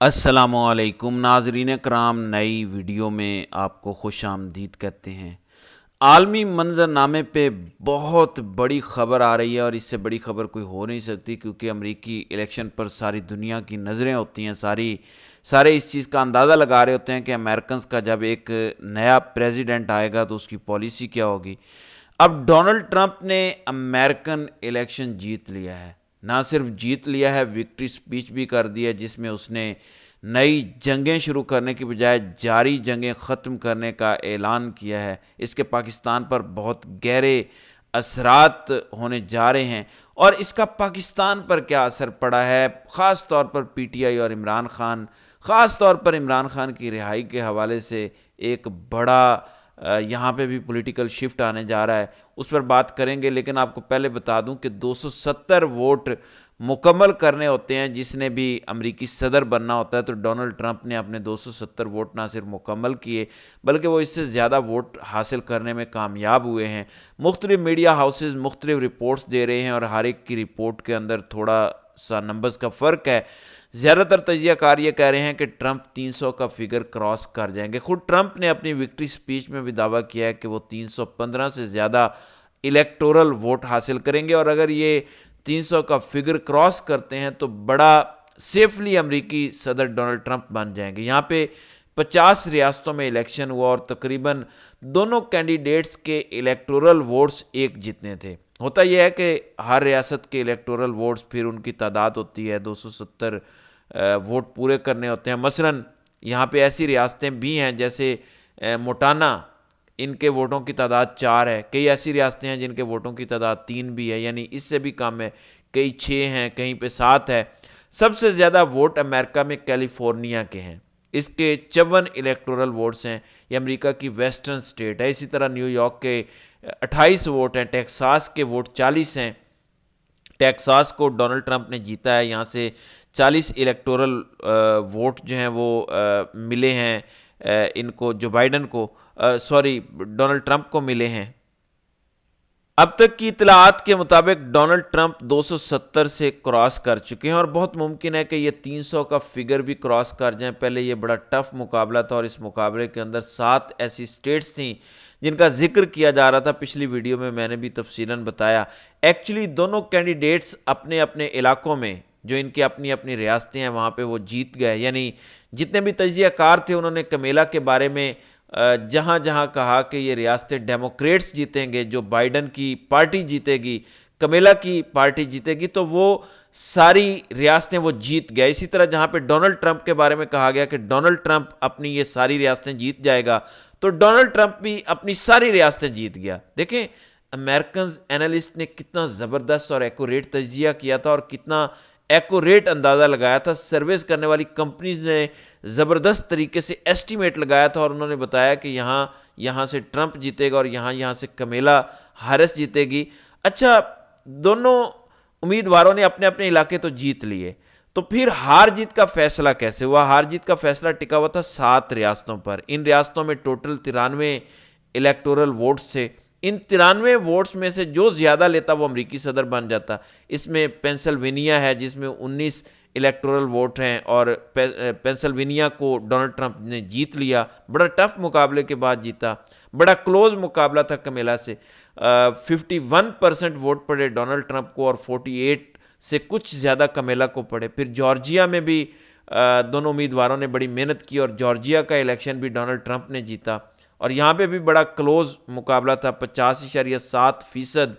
अस्सलामुअलैकुम नाज़रीन कराम, नई वीडियो में आपको खुश आमदीद कहते हैं। आलमी मंजरनामे पे बहुत बड़ी ख़बर आ रही है और इससे बड़ी ख़बर कोई हो नहीं सकती, क्योंकि अमरीकी इलेक्शन पर सारी दुनिया की नज़रें होती हैं। सारे इस चीज़ का अंदाज़ा लगा रहे होते हैं कि अमेरिकन्स का जब एक नया प्रेसिडेंट आएगा तो उसकी पॉलिसी क्या होगी। अब डोनाल्ड ट्रंप ने अमेरिकन इलेक्शन जीत लिया है। ना सिर्फ जीत लिया है, विक्ट्री स्पीच भी कर दी है, जिसमें उसने नई जंगें शुरू करने की बजाय जारी जंगें ख़त्म करने का ऐलान किया है। इसके पाकिस्तान पर बहुत गहरे असरात होने जा रहे हैं और इसका पाकिस्तान पर क्या असर पड़ा है, ख़ास तौर पर पीटीआई और इमरान खान, ख़ास तौर पर इमरान खान की रिहाई के हवाले से एक बड़ा यहाँ पे भी पॉलिटिकल शिफ्ट आने जा रहा है, उस पर बात करेंगे। लेकिन आपको पहले बता दूं कि 270 वोट मुकम्मल करने होते हैं जिसने भी अमरीकी सदर बनना होता है। तो डोनाल्ड ट्रंप ने अपने 270 वोट ना सिर्फ मुकम्मल किए, बल्कि वो इससे ज़्यादा वोट हासिल करने में कामयाब हुए हैं। मुख्तलिफ मीडिया हाउसेज मुख्तलिफ रिपोर्ट्स दे रहे हैं और हर एक की रिपोर्ट के अंदर थोड़ा सा नंबर्स का फ़र्क है। ज़्यादातर तजियाकार ये कह रहे हैं कि ट्रंप 300 का फिगर क्रॉस कर जाएंगे। खुद ट्रंप ने अपनी विक्ट्री स्पीच में भी दावा किया है कि वो 315 से ज़्यादा इलेक्टोरल वोट हासिल करेंगे और अगर ये 300 का फिगर क्रॉस करते हैं तो बड़ा सेफली अमरीकी सदर डोनाल्ड ट्रंप बन जाएंगे। यहाँ पे 50 रियासतों में इलेक्शन हुआ और तकरीबन दोनों कैंडिडेट्स के इलेक्टोरल वोट्स एक जितने थे। होता यह है कि हर रियासत के इलेक्टोरल वोट्स फिर उनकी तादाद होती है, 270 वोट पूरे करने होते हैं। मसलन यहाँ पे ऐसी रियासतें भी हैं जैसे मोटाना, इनके वोटों की तादाद 4 है। कई ऐसी रियासतें हैं जिनके वोटों की तादाद 3 भी है, यानी इससे भी कम है। कई 6 हैं, कहीं पे 7 है। सबसे ज़्यादा वोट अमेरिका में कैलिफोर्निया के हैं, इसके 54 इलेक्टोरल वोट्स हैं। ये अमेरिका की वेस्टर्न स्टेट है। इसी तरह न्यूयॉर्क के 28 वोट हैं, टेक्सास के वोट 40 हैं। टेक्सास को डोनाल्ड ट्रंप ने जीता है, यहाँ से 40 इलेक्टोरल वोट जो हैं वो मिले हैं इनको, जो बाइडन को सॉरी डोनाल्ड ट्रंप को मिले हैं। अब तक की इतलात के मुताबिक डोनाल्ड ट्रंप 270 से क्रॉस कर चुके हैं और बहुत मुमकिन है कि ये 300 का फिगर भी क्रॉस कर जाएं। पहले ये बड़ा टफ मुकाबला था और इस मुकाबले के अंदर 7 ऐसी स्टेट्स थीं जिनका जिक्र किया जा रहा था। पिछली वीडियो में मैंने भी तफसीलन बताया। एक्चुअली दोनों कैंडिडेट्स अपने अपने इलाकों में, जो इनकी अपनी अपनी रियासतें हैं, वहाँ पे वो जीत गए। यानी जितने भी तजियाकार थे उन्होंने कमेला के बारे में जहाँ जहाँ कहा कि ये रियासतें डेमोक्रेट्स जीतेंगे, जो बाइडन की पार्टी जीतेगी, कमेला की पार्टी जीतेगी, तो वो सारी रियासतें वो जीत गया। इसी तरह जहाँ पे डोनाल्ड ट्रंप के बारे में कहा गया कि डोनाल्ड ट्रंप अपनी ये सारी रियासतें जीत जाएगा, तो डोनाल्ड ट्रंप भी अपनी सारी रियासतें जीत गया। देखें अमेरिकन एनालिस्ट ने कितना ज़बरदस्त और एक्यूरेट तजिया किया था और कितना एक्यूरेट अंदाज़ा लगाया था। सर्विस करने वाली कंपनीज ने ज़बरदस्त तरीके से एस्टीमेट लगाया था और उन्होंने बताया कि यहाँ से ट्रंप जीतेगा और यहाँ से कमेला हैरिस जीतेगी। अच्छा, दोनों उम्मीदवारों ने अपने अपने इलाके तो जीत लिए, तो फिर हार जीत का फैसला कैसे हुआ? हार जीत का फैसला टिका हुआ था 7 रियासतों पर। इन रियासतों में टोटल 93 इलेक्टोरल वोट्स थे। इन 93 वोट्स में से जो ज़्यादा लेता वो अमरीकी सदर बन जाता। इसमें पेंसिल्वेनिया है जिसमें 19 इलेक्टोरल वोट हैं और पेंसिल्वेनिया को डोनाल्ड ट्रंप ने जीत लिया। बड़ा टफ मुकाबले के बाद जीता, बड़ा क्लोज मुकाबला था कमेला से। 51% वोट पड़े डोनाल्ड ट्रंप को और 48 से कुछ ज़्यादा कमेला को पड़े। फिर जॉर्जिया में भी दोनों उम्मीदवारों ने बड़ी मेहनत की और जॉर्जिया का इलेक्शन भी डोनाल्ड ट्रंप ने जीता और यहाँ पे भी बड़ा क्लोज मुकाबला था। 50.7%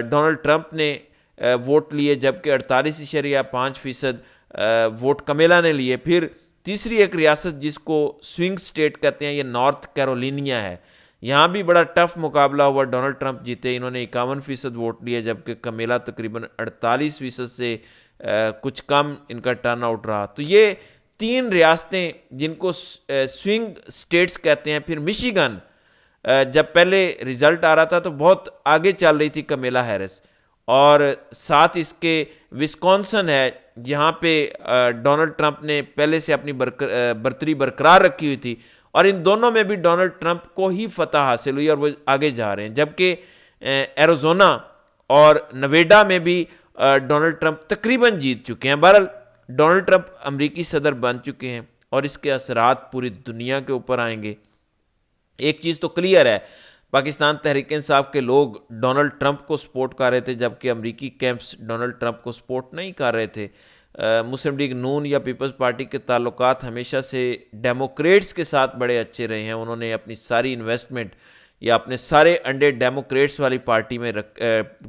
डोनाल्ड ट्रंप ने वोट लिए, जबकि 48.5% वोट कमेला ने लिए। फिर तीसरी एक रियासत जिसको स्विंग स्टेट कहते हैं, ये नॉर्थ कैरोलिनिया है। यहाँ भी बड़ा टफ मुकाबला हुआ, डोनाल्ड ट्रंप जीते, इन्होंने 51% वोट लिए, जबकि कमेला तकरीबन 48% से कुछ कम इनका टर्न आउट रहा। तो ये 3 रियासतें जिनको स्विंग स्टेट्स कहते हैं। फिर मिशिगन, जब पहले रिजल्ट आ रहा था तो बहुत आगे चल रही थी कमेला हैरिस, और साथ इसके विस्कॉन्सन है, यहाँ पे डोनाल्ड ट्रंप ने पहले से अपनी बर्तरी बरकरार रखी हुई थी और इन दोनों में भी डोनाल्ड ट्रंप को ही फतह हासिल हुई और वो आगे जा रहे हैं। जबकि एरिज़ोना और नवेडा में भी डोनाल्ड ट्रंप तकरीबन जीत चुके हैं। बहरहाल डोनाल्ड ट्रंप अमेरिकी सदर बन चुके हैं और इसके असरात पूरी दुनिया के ऊपर आएंगे। एक चीज़ तो क्लियर है, पाकिस्तान तहरीक इंसाफ के लोग डोनाल्ड ट्रंप को सपोर्ट कर रहे थे, जबकि अमेरिकी कैंप्स डोनाल्ड ट्रंप को सपोर्ट नहीं कर रहे थे। मुस्लिम लीग नून या पीपल्स पार्टी के ताल्लुकात हमेशा से डेमोक्रेट्स के साथ बड़े अच्छे रहे हैं। उन्होंने अपनी सारी इन्वेस्टमेंट या अपने सारे अंडे डेमोक्रेट्स वाली पार्टी में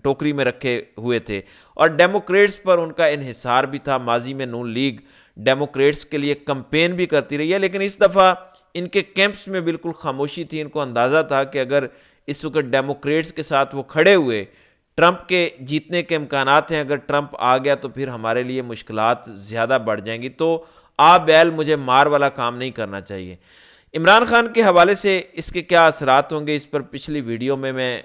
टोकरी में रखे हुए थे और डेमोक्रेट्स पर उनका इन्हिसार भी था। माजी में नून लीग डेमोक्रेट्स के लिए कंपेन भी करती रही है, लेकिन इस दफ़ा इनके कैंप्स में बिल्कुल खामोशी थी। इनको अंदाज़ा था कि अगर इस वक्त डेमोक्रेट्स के साथ वो खड़े हुए, ट्रंप के जीतने के इम्कानात हैं, अगर ट्रंप आ गया तो फिर हमारे लिए मुश्किलात ज़्यादा बढ़ जाएंगी। तो आप बैल मुझे मार वाला काम नहीं करना चाहिए। इमरान खान के हवाले से इसके क्या असरात होंगे, इस पर पिछली वीडियो में मैं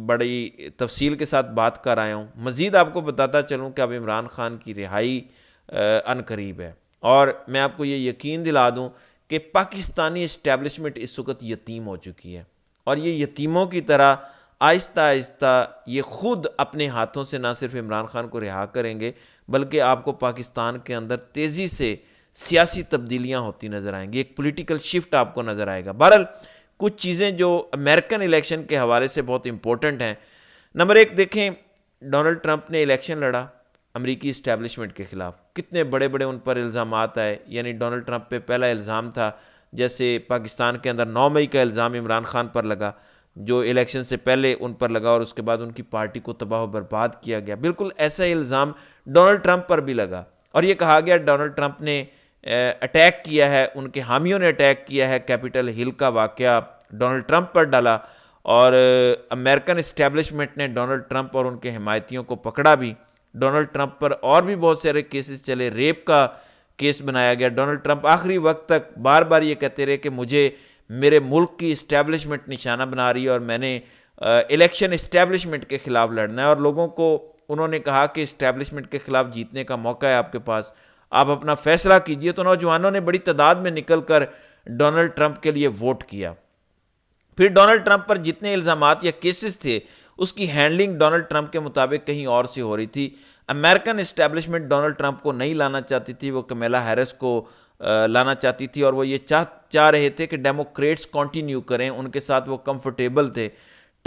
बड़ी तफसील के साथ बात कर आया हूँ। मज़ीद आपको बताता चलूँ कि अब इमरान खान की रिहाई अनकरीब है और मैं आपको ये यकीन दिला दूँ कि पाकिस्तानी इस्टेब्लिशमेंट इस वक्त यतीम हो चुकी है और ये यतीमों की तरह आहिस्ता आहिस्ता ये खुद अपने हाथों से ना सिर्फ इमरान खान को रिहा करेंगे, बल्कि आपको पाकिस्तान के अंदर तेज़ी से सियासी तब्दीलियां होती नज़र आएंगी, एक पॉलिटिकल शिफ्ट आपको नज़र आएगा। बहरहाल कुछ चीज़ें जो अमेरिकन इलेक्शन के हवाले से बहुत इंपॉर्टेंट हैं। नंबर एक देखें, डोनाल्ड ट्रंप ने इलेक्शन लड़ा अमेरिकी इस्टेब्लिशमेंट के ख़िलाफ़, कितने बड़े बड़े उन पर इल्ज़ामात आए। यानी डोनाल्ड ट्रंप पे पहला इल्ज़ाम था, जैसे पाकिस्तान के अंदर 9 मई का इल्ज़ाम इमरान खान पर लगा, जो इलेक्शन से पहले उन पर लगा और उसके बाद उनकी पार्टी को तबाह बर्बाद किया गया। बिल्कुल ऐसा इल्ज़ाम डोनाल्ड ट्रंप पर भी लगा और ये कहा गया डोनाल्ड ट्रंप ने अटैक किया है, उनके हामियों ने अटैक किया है। कैपिटल हिल का वाक़या डोनाल्ड ट्रंप पर डाला और अमेरिकन इस्टेब्लिशमेंट ने डोनाल्ड ट्रंप और उनके हिमायतियों को पकड़ा भी। डोनाल्ड ट्रंप पर और भी बहुत सारे केसेस चले, रेप का केस बनाया गया। डोनाल्ड ट्रंप आखिरी वक्त तक बार बार ये कहते रहे कि मुझे मेरे मुल्क की इस्टेब्लिशमेंट निशाना बना रही है और मैंने इलेक्शन इस्टेब्लिशमेंट के ख़िलाफ़ लड़ना है। और लोगों को उन्होंने कहा कि इस्टेब्लिशमेंट के ख़िलाफ़ जीतने का मौका है आपके पास, आप अपना फैसला कीजिए। तो नौजवानों ने बड़ी तादाद में निकल कर डोनाल्ड ट्रंप के लिए वोट किया। फिर डोनाल्ड ट्रंप पर जितने इल्ज़ामात या केसेस थे, उसकी हैंडलिंग डोनाल्ड ट्रंप के मुताबिक कहीं और से हो रही थी। अमेरिकन इस्टेब्लिशमेंट डोनाल्ड ट्रंप को नहीं लाना चाहती थी, वो कमेला हैरिस को लाना चाहती थी और वो ये चाह रहे थे कि डेमोक्रेट्स कंटिन्यू करें, उनके साथ वो कंफर्टेबल थे।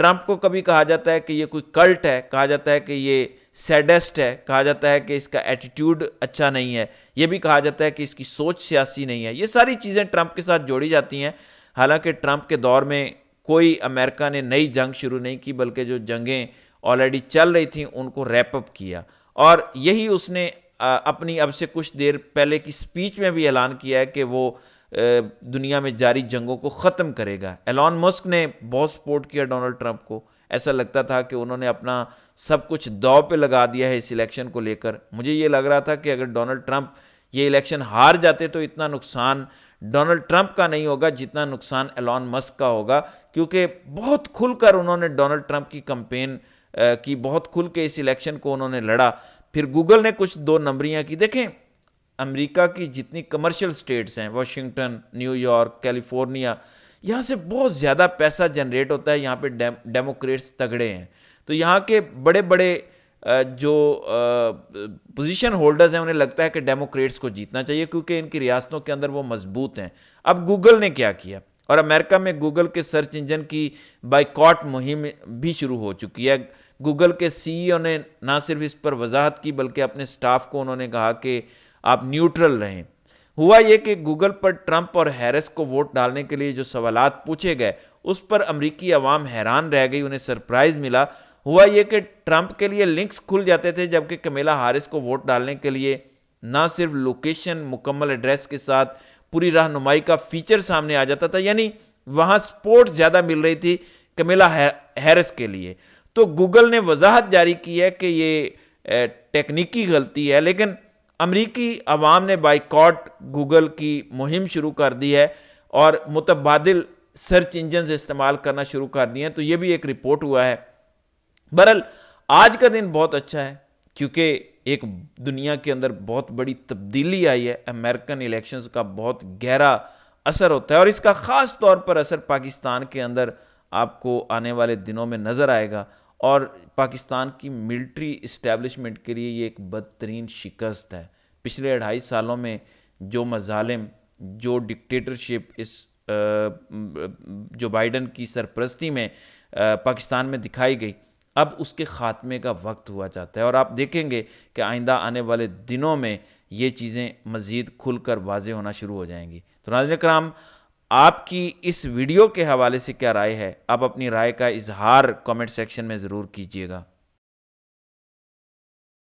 ट्रंप को कभी कहा जाता है कि ये कोई कल्ट है, कहा जाता है कि ये सैडेस्ट है, कहा जाता है कि इसका एटीट्यूड अच्छा नहीं है, ये भी कहा जाता है कि इसकी सोच सियासी नहीं है। ये सारी चीज़ें ट्रंप के साथ जोड़ी जाती हैं। हालांकि ट्रंप के दौर में कोई अमेरिका ने नई जंग शुरू नहीं की, बल्कि जो जंगें ऑलरेडी चल रही थी उनको रैप अप किया और यही उसने अपनी अब से कुछ देर पहले की स्पीच में भी ऐलान किया है कि वो दुनिया में जारी जंगों को ख़त्म करेगा। एलॉन मस्क ने बहुत सपोर्ट किया डोनाल्ड ट्रंप को, ऐसा लगता था कि उन्होंने अपना सब कुछ दांव पे लगा दिया है इस इलेक्शन को लेकर। मुझे ये लग रहा था कि अगर डोनाल्ड ट्रंप ये इलेक्शन हार जाते तो इतना नुकसान डोनाल्ड ट्रंप का नहीं होगा जितना नुकसान एलॉन मस्क का होगा, क्योंकि बहुत खुलकर उन्होंने डोनाल्ड ट्रंप की कंपेन की, बहुत खुल के इस इलेक्शन को उन्होंने लड़ा। फिर गूगल ने कुछ 2 नंबरियां की। देखें, अमेरिका की जितनी कमर्शियल स्टेट्स हैं, वाशिंगटन, न्यूयॉर्क, कैलिफोर्निया, यहाँ से बहुत ज़्यादा पैसा जनरेट होता है। यहाँ पे डेमोक्रेट्स तगड़े हैं, तो यहाँ के बड़े बड़े जो पोजीशन होल्डर्स हैं उन्हें लगता है कि डेमोक्रेट्स को जीतना चाहिए क्योंकि इनकी रियासतों के अंदर वो मजबूत हैं। अब गूगल ने क्या किया, और अमेरिका में गूगल के सर्च इंजन की बाइकॉट मुहिम भी शुरू हो चुकी है। गूगल के सीईओ ने ना सिर्फ इस पर वजाहत की बल्कि अपने स्टाफ को उन्होंने कहा कि आप न्यूट्रल रहें। हुआ ये कि गूगल पर ट्रंप और हैरिस को वोट डालने के लिए जो सवालात पूछे गए उस पर अमरीकी अवाम हैरान रह गई, उन्हें सरप्राइज मिला। हुआ ये कि ट्रंप के लिए लिंक्स खुल जाते थे, जबकि कमेला हैरिस को वोट डालने के लिए ना सिर्फ लोकेशन, मुकम्मल एड्रेस के साथ पूरी रहनुमाई का फीचर सामने आ जाता था। यानी वहाँ सपोर्ट ज़्यादा मिल रही थी कमेला हैरिस के लिए। तो गूगल ने वजाहत जारी की है कि ये टेक्निकी गलती है, लेकिन अमरीकी अवाम ने बाइकॉट गूगल की मुहिम शुरू कर दी है और मुतबादिल सर्च इंजन इस्तेमाल करना शुरू कर दिए हैं। तो ये भी एक रिपोर्ट हुआ है। बहरहाल आज का दिन बहुत अच्छा है क्योंकि एक दुनिया के अंदर बहुत बड़ी तब्दीली आई है। अमेरिकन इलेक्शंस का बहुत गहरा असर होता है और इसका ख़ास तौर पर असर पाकिस्तान के अंदर आपको आने वाले दिनों में नज़र आएगा और पाकिस्तान की मिलिट्री इस्टेब्लिशमेंट के लिए ये एक बदतरीन शिकस्त है। पिछले 2.5 सालों में जो मजालिम, जो डिक्टेटरशिप इस जो बाइडन की सरपरस्ती में पाकिस्तान में दिखाई गई, अब उसके ख़ात्मे का वक्त हुआ चाहता है। और आप देखेंगे कि आइंदा आने वाले दिनों में ये चीज़ें मज़ीद खुलकर वाज़े होना शुरू हो जाएंगी। तो नाज़रीन कराम, आपकी इस वीडियो के हवाले से क्या राय है? आप अपनी राय का इजहार कमेंट सेक्शन में ज़रूर कीजिएगा।